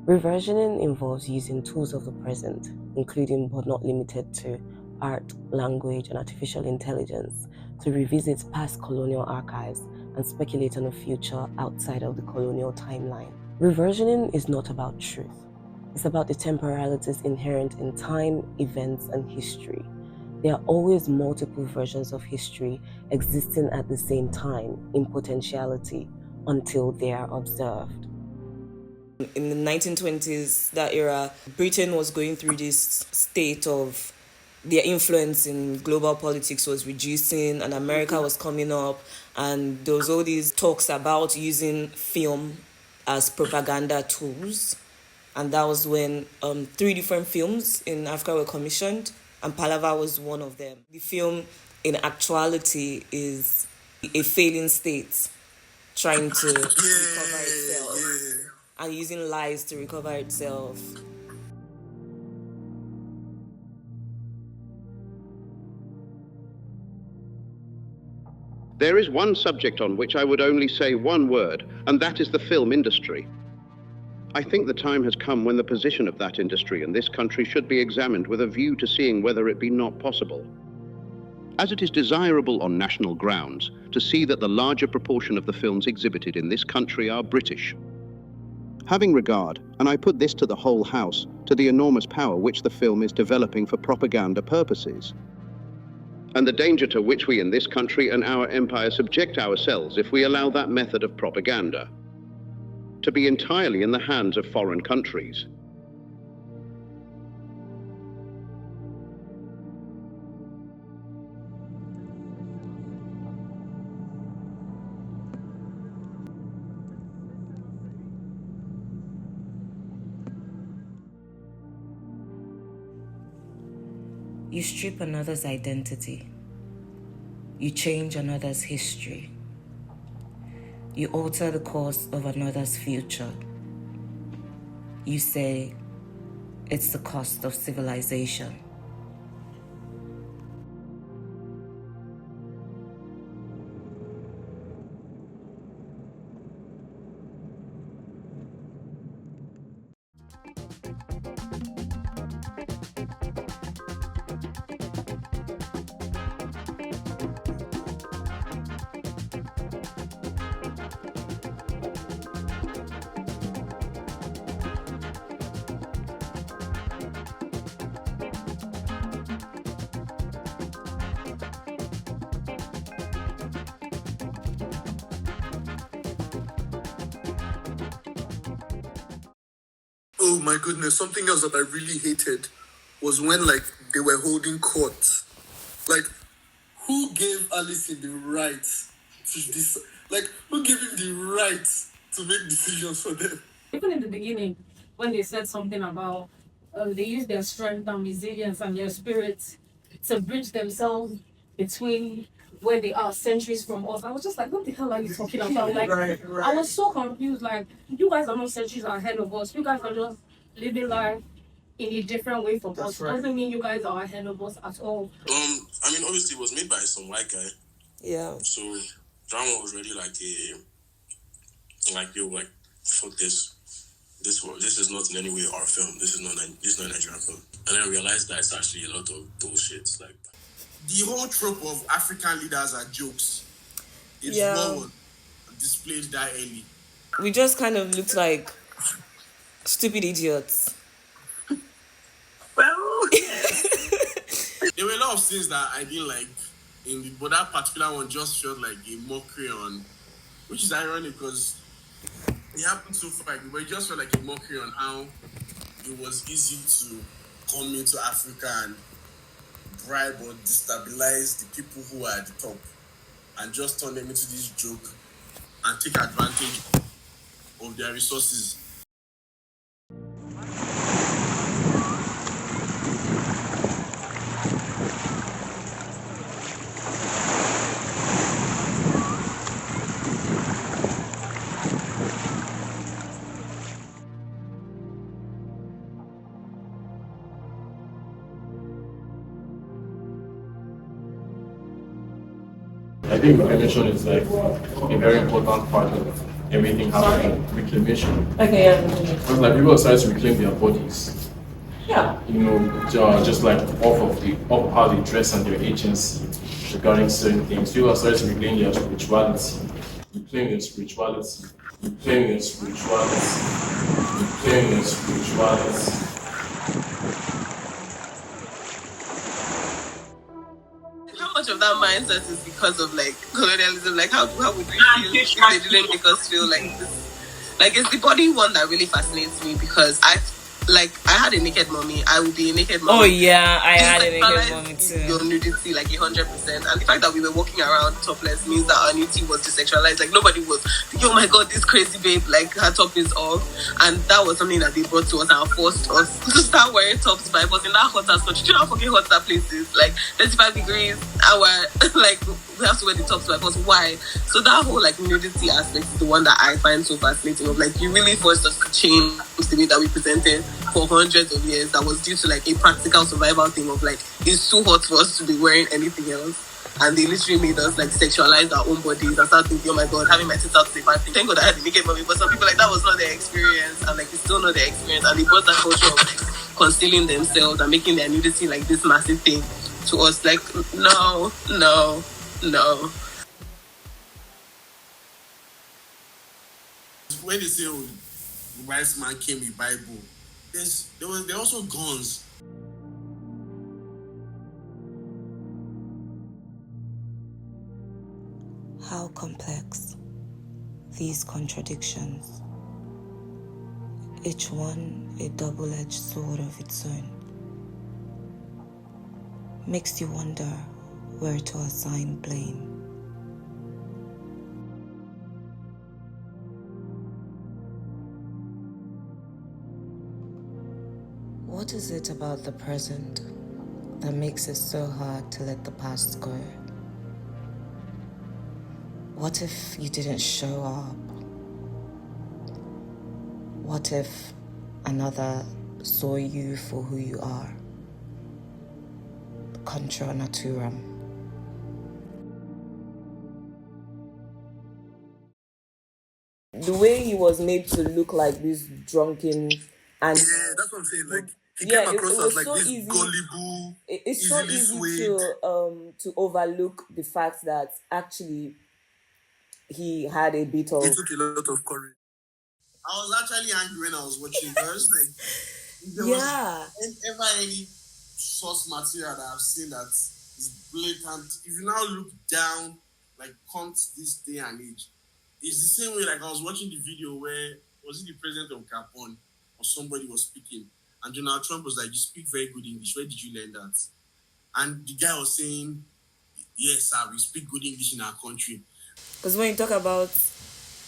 Reversioning involves using tools of the present, including but not limited to art, language, and artificial intelligence, to revisit past colonial archives and speculate on a future outside of the colonial timeline. Reversioning is not about truth. It's about the temporalities inherent in time, events, and history. There are always multiple versions of history existing at the same time in potentiality until they are observed. In the 1920s, that era, Britain was going through this state of their influence in global politics was reducing, and America was coming up, and there was all these talks about using film as propaganda tools. And that was when 3 different films in Africa were commissioned, and Palaver was one of them. The film, in actuality, is a failing state trying to recover itself and using lies to recover itself. There is one subject on which I would only say one word, and that is the film industry. I think the time has come when the position of that industry in this country should be examined with a view to seeing whether it be not possible, as it is desirable on national grounds, to see that the larger proportion of the films exhibited in this country are British. Having regard, and I put this to the whole House, to the enormous power which the film is developing for propaganda purposes, and the danger to which we in this country and our empire subject ourselves if we allow that method of propaganda to be entirely in the hands of foreign countries. You strip another's identity. You change another's history. You alter the course of another's future. You say, it's the cost of civilization. Oh my goodness, something else that I really hated was when they were holding court. Who gave Allison the right to decide? Who gave him the right to make decisions for them? Even in the beginning, when they said something about they use their strength and resilience and their spirit to bridge themselves between where they are centuries from us, I was just like, what the hell are you talking about? Right. I was so confused. You guys are not centuries ahead of us. You guys are just living life in a different way from us. Right. Doesn't mean you guys are ahead of us at all. Obviously it was made by some white guy. Yeah. So drama was really fuck this. This is not in any way our film. This is not a Nigerian film. And then I realized that it's actually a lot of bullshit. The whole trope of African leaders are jokes. It's what displayed that early. We just kind of looked like stupid idiots. Well, there were a lot of scenes that I didn't like, but that particular one just felt like a mockery on, which is ironic because it happened so far, but it just felt like a mockery on how it was easy to come into Africa and bribe or destabilize the people who are at the top and just turn them into this joke and take advantage of their resources. I think immigration is a very important part of everything happened, reclamation. Okay, yeah. Because like people started to reclaim their bodies. Yeah. You know, just like off how they dress and their agency regarding certain things. People started to reclaim their spirituality, reclaim their spirituality, reclaim their spirituality, reclaim their spirituality. How much of that mindset is because of like colonialism? Like how would we feel if they didn't make us feel like this? Like it's the body one that really fascinates me because I had a naked mommy. I would be a naked mommy. Oh yeah, I It's had like a naked mommy too. your nudity like 100%, and the fact that we were walking around topless means that our nudity was desexualized. Like nobody was, oh my god, this crazy babe, like her top is off, and that was something that they brought to us and forced us to start wearing tops by us in that hot ass country. Do you know how fucking hot that place is? Like 35 degrees, and we're like we have to wear the tops by us. Why? So that whole like nudity aspect is the one that I find so fascinating. Of like you really forced us to change the way that we presented for hundreds of years. That was due to like a practical survival thing of like it's too hot for us to be wearing anything else, and they literally made us like sexualize our own bodies and start thinking, oh my god, having my tits out is a bad thing. Thank god I had a naked mommy, but some people like that was not their experience, and like it's still not their experience, and they brought that culture of like concealing themselves and making their nudity like this massive thing to us. Like no. When they say, oh, the wise man came with Bible, there are also guns. How complex these contradictions, each one a double-edged sword of its own, makes you wonder where to assign blame. What is it about the present that makes it so hard to let the past go? What if you didn't show up? What if another saw you for who you are? Contra naturam. The way he was made to look like this drunken and That's what I'm saying. Like he yeah, came across it was as like so this easy. gullible, It's so easily easy swayed. to overlook the fact that actually he had a bit of. It took a lot of courage. I was actually angry when I was watching because like there was ever any source material that I've seen that is blatant. If you now look down, like come to this day and age, it's the same way. Like I was watching the video where was it the president of Gabon or somebody was speaking, and Donald Trump was like, "You speak very good English. Where did you learn that?" And the guy was saying, "Yes, sir, we speak good English in our country." Because when you talk about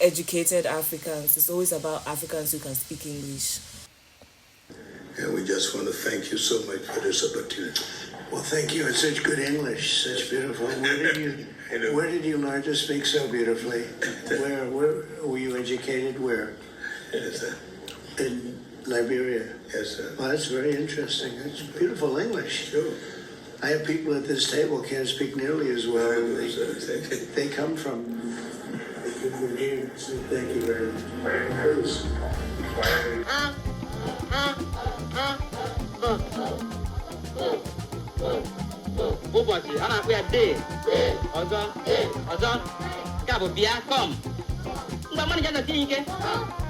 educated Africans, it's always about Africans who can speak English. And we just want to thank you so much for this opportunity. Well, thank you. It's such good English, such beautiful. Where did you learn to speak so beautifully? Where were you educated? Where? Yes, sir. In Liberia. Yes, sir. Well, that's very interesting. That's beautiful English. Sure. I have people at this table can't speak nearly as well. They come from. Thank you very much. Ụbọchị a na-akpụ ya dee ọzọ ka bụ bịa kọm ngwa mmadụ ya nọsi ike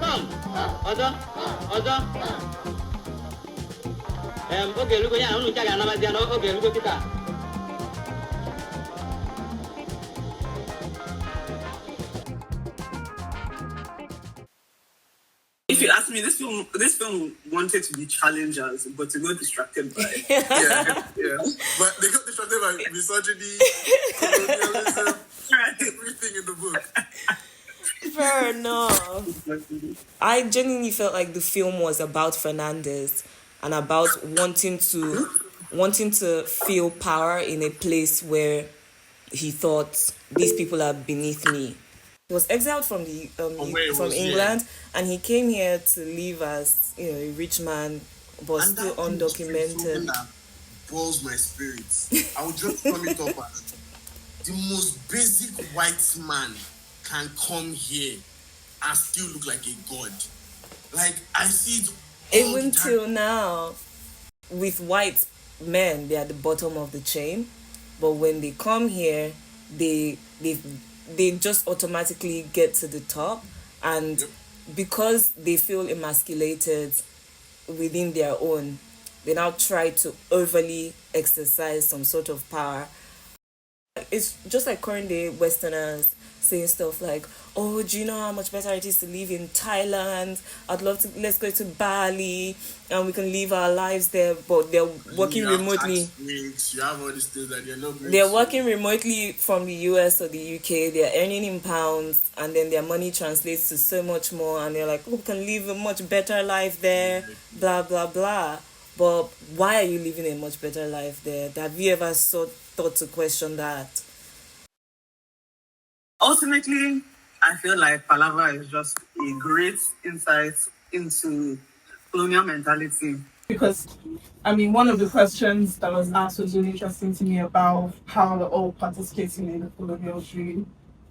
kọm ọzọ oge erugo ya na unu ncha ga-anabazi ya n'oge erugo kịta. If you ask me, this film wanted to be challengers, but they got distracted by yeah. But they got distracted by misogyny, colonialism, everything in the book. Fair enough. I genuinely felt like the film was about Fernandez and about wanting to feel power in a place where he thought these people are beneath me. He was exiled from England, and he came here to live as a rich man, but And still that thing is something undocumented. that boils my spirits. I would just sum it up as the most basic white man can come here and still look like a god. Like, I see it all Even the time. till now, with white men, they're at the bottom of the chain, but when they come here, they just automatically get to the top, and Yep. because they feel emasculated within their own, they now try to overly exercise some sort of power. It's just like current day Westerners saying stuff like, "Oh, do you know how much better it is to live in Thailand? I'd love to. Let's go to Bali, and we can live our lives there." But they're working You have remotely. tax breaks, you have all these things that you're not going They're to. working remotely from the US or the UK. They're earning in pounds, and then their money translates to so much more. And they're like, "Oh, we can live a much better life there." Blah blah blah. But why are you living a much better life there? Have you ever thought to question that? Ultimately, I feel like Palava is just a great insight into colonial mentality. Because, I mean, one of the questions that was asked was really interesting to me about how they're all participating in the colonial dream.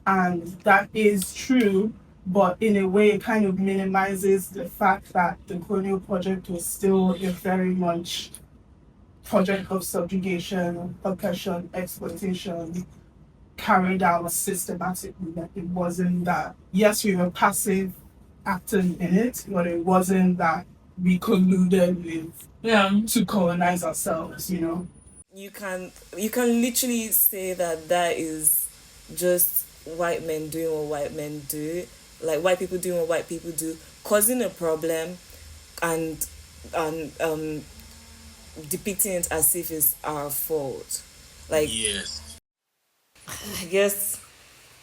And that is true, but in a way, it kind of minimizes the fact that the colonial project was still a very much project of subjugation, oppression, exploitation, carried out systematically. Like, it wasn't that, yes, we were passive actors in it, but it wasn't that we colluded with them to colonize ourselves, you know. You can literally say that is just white men doing what white men do, like white people doing what white people do, causing a problem, and depicting it as if it's our fault. Like, Yes. I guess,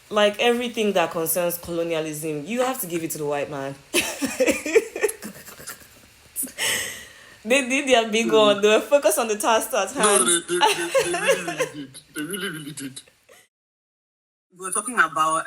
like everything that concerns colonialism, you have to give it to the white man. They did their big one. They were focused on the task at No, hand. they really did. They really did. We were talking about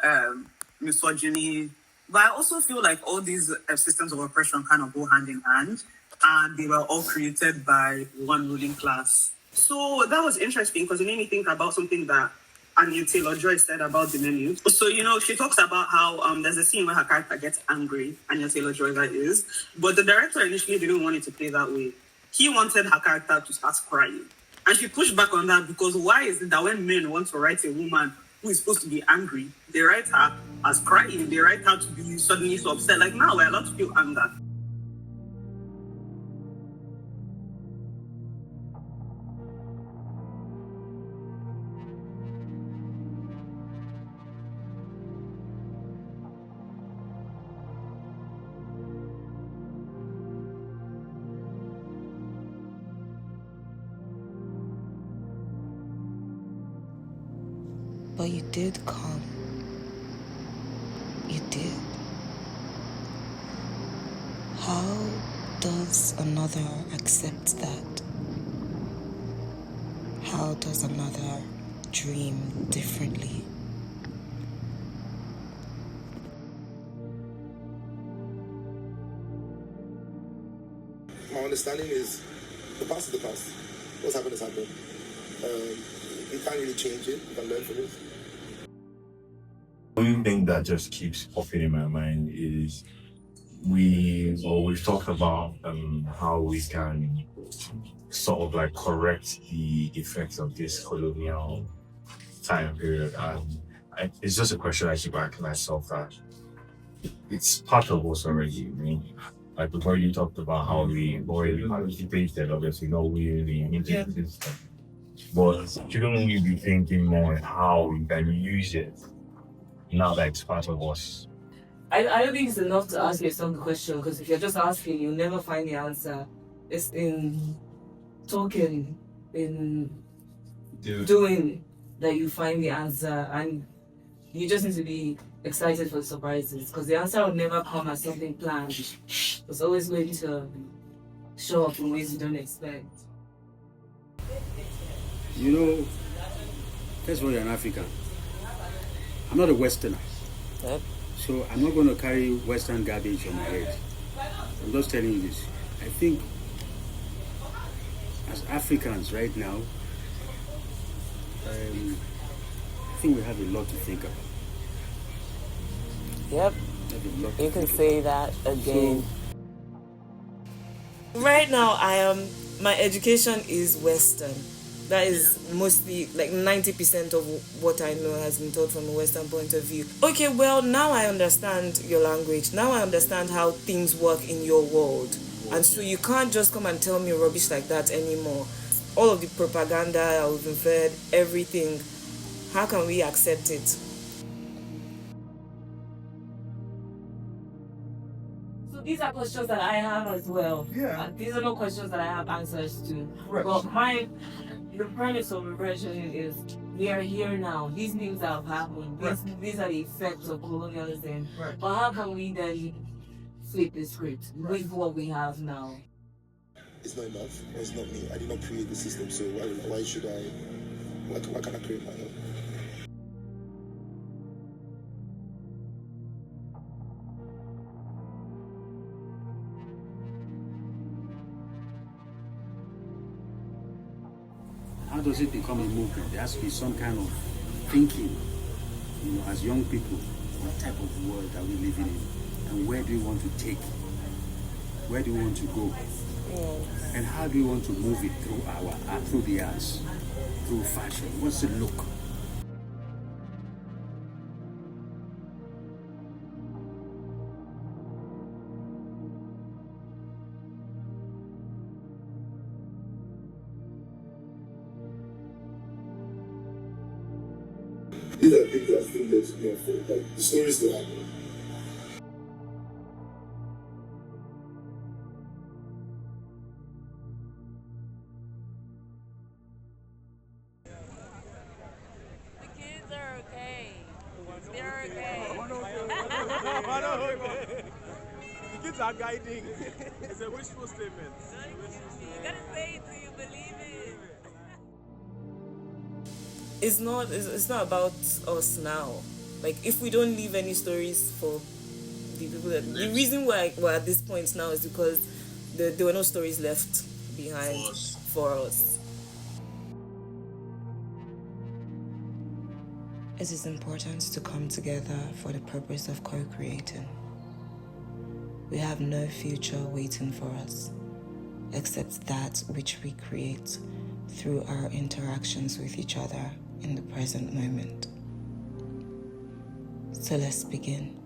misogyny, but I also feel like all these systems of oppression kind of go hand in hand, and they were all created by one ruling class. So that was interesting because it made me think about something that Anya Taylor-Joy said about the menu. So, you know, she talks about how there's a scene where her character gets angry, Anya Taylor-Joy that is, but the director initially didn't want it to play that way. He wanted her character to start crying. And she pushed back on that because why is it that when men want to write a woman who is supposed to be angry, they write her as crying, they write her to be suddenly so upset. Like, now we're allowed to feel anger. But you did come. You did. How does another accept that? How does another dream differently? My understanding is the past is the past. What's happened has happened. You can't really change it. You can learn from it. The only thing that just keeps popping in my mind is we've talked about how we can sort of like correct the effects of this colonial time period, and it's just a question I keep asking myself that it's part of us already. I mean, like before you talked about how we already participated, obviously not really into the system, but shouldn't we be thinking more how we can use it now that it's part of us? I don't think it's enough to ask yourself the question, because if you're just asking, you'll never find the answer. It's in talking, in doing, that you find the answer, and you just need to be excited for the surprises, because the answer will never come as something planned. It's always going to show up in ways you don't expect. You know, first of all, you're an African. I'm not a Westerner. Yep. So I'm not going to carry Western garbage on my head. I'm just telling you this. I think as Africans right now, I think we have a lot to think about. Yep. You can say that again. Right now, my education is Western. That is mostly like 90% of what I know has been taught from a Western point of view. Okay, well, now I understand your language. Now I understand how things work in your world. And so you can't just come and tell me rubbish like that anymore. All of the propaganda I've been fed, everything, how can we accept it? So these are questions that I have as well. Yeah. These are not questions that I have answers to. Right. But the premise of reversion is we are here now. These things have happened. These are the effects of colonialism. Right. But how can we then flip the script with what we have now? It's not enough. It's not me. I did not create the system, so why should I? Why can't I create my own? How does it become a movement? There has to be some kind of thinking, as young people, what type of world are we living in? And where do we want to take? Where do we want to go? And how do we want to move it through through the arts, through fashion? What's the look? These are things that still live to me unfold. Like the stories still happen. The kids are okay. They're okay. The kids are guiding. It's a wishful statement. You gotta say it till you believe it. It's not about us now. Like, if we don't leave any stories for the people the reason why we're at this point now is because there were no stories left behind for us. It is important to come together for the purpose of co-creating. We have no future waiting for us, except that which we create through our interactions with each other in the present moment. So let's begin.